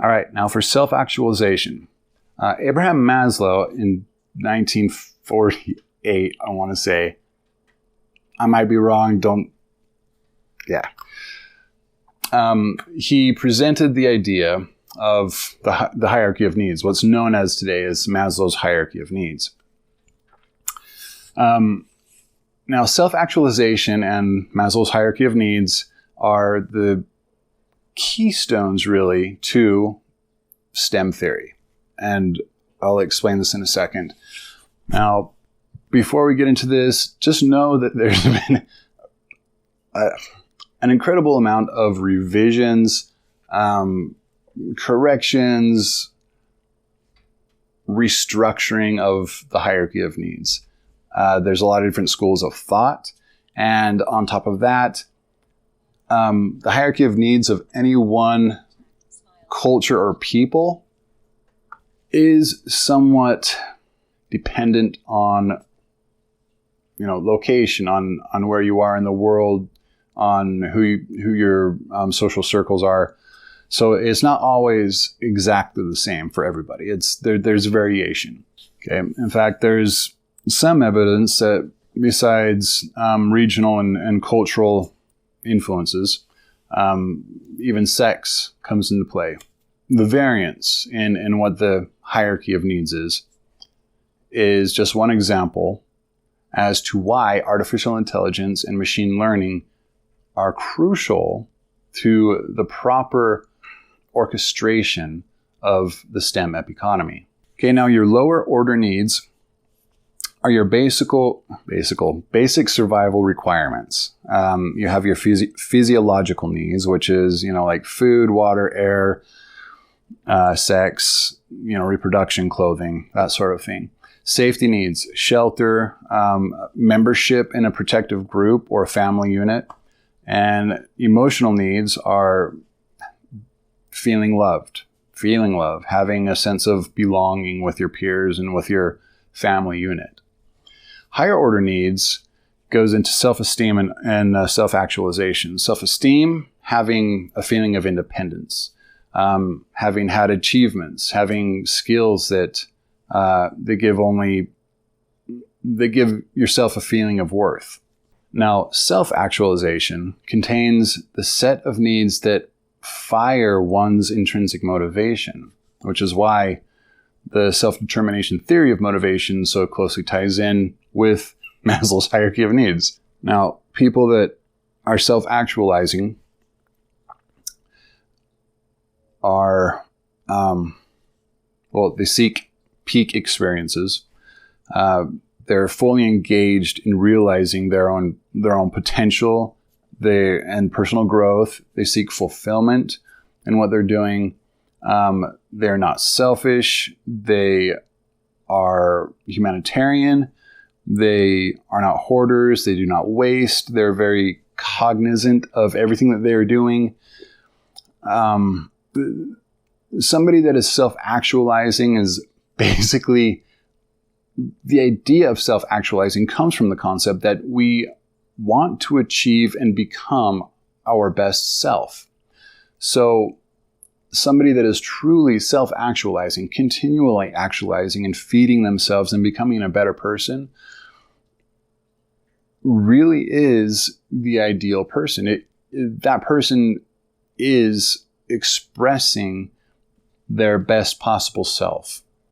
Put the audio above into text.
All right, now for self-actualization. Abraham Maslow in 1948, I want to say, I might be wrong, he presented the idea of the hierarchy of needs, what's known as today as Maslow's hierarchy of needs. Now, self-actualization and Maslow's hierarchy of needs are the keystones, really, to STEM theory. And I'll explain this in a second. Now, before we get into this, just know that there's been an incredible amount of revisions, corrections, restructuring of the hierarchy of needs. There's a lot of different schools of thought. And on top of that, the hierarchy of needs of any one culture or people is somewhat dependent on, location, on where you are in the world, on who your social circles are. So it's not always exactly the same for everybody. There's variation. Okay. In fact, there's some evidence that besides regional and cultural influences, even sex comes into play. The variance in what the hierarchy of needs is just one example as to why artificial intelligence and machine learning are crucial to the proper orchestration of the STEM economy. Okay, now your lower order needs are your basic survival requirements. You have your physiological needs, which is, like food, water, air, sex, reproduction, clothing, that sort of thing. Safety needs, shelter, membership in a protective group or a family unit. And emotional needs are feeling love, having a sense of belonging with your peers and with your family unit. Higher order needs goes into self-esteem and self-actualization. Self-esteem, having a feeling of independence, having had achievements, having skills that give yourself a feeling of worth. Now, self-actualization contains the set of needs that fire one's intrinsic motivation, which is why the self-determination theory of motivation so closely ties in with Maslow's hierarchy of needs. Now, people that are self-actualizing are, they seek peak experiences. They're fully engaged in realizing their own potential and personal growth. They seek fulfillment in what they're doing. They're not selfish. They are humanitarian. They are not hoarders. They do not waste. They're very cognizant of everything that they are doing. Somebody that is self-actualizing is basically, the idea of self-actualizing comes from the concept that we want to achieve and become our best self. So somebody that is truly self-actualizing, continually actualizing and feeding themselves and becoming a better person really is the ideal person. That person is expressing their best possible self.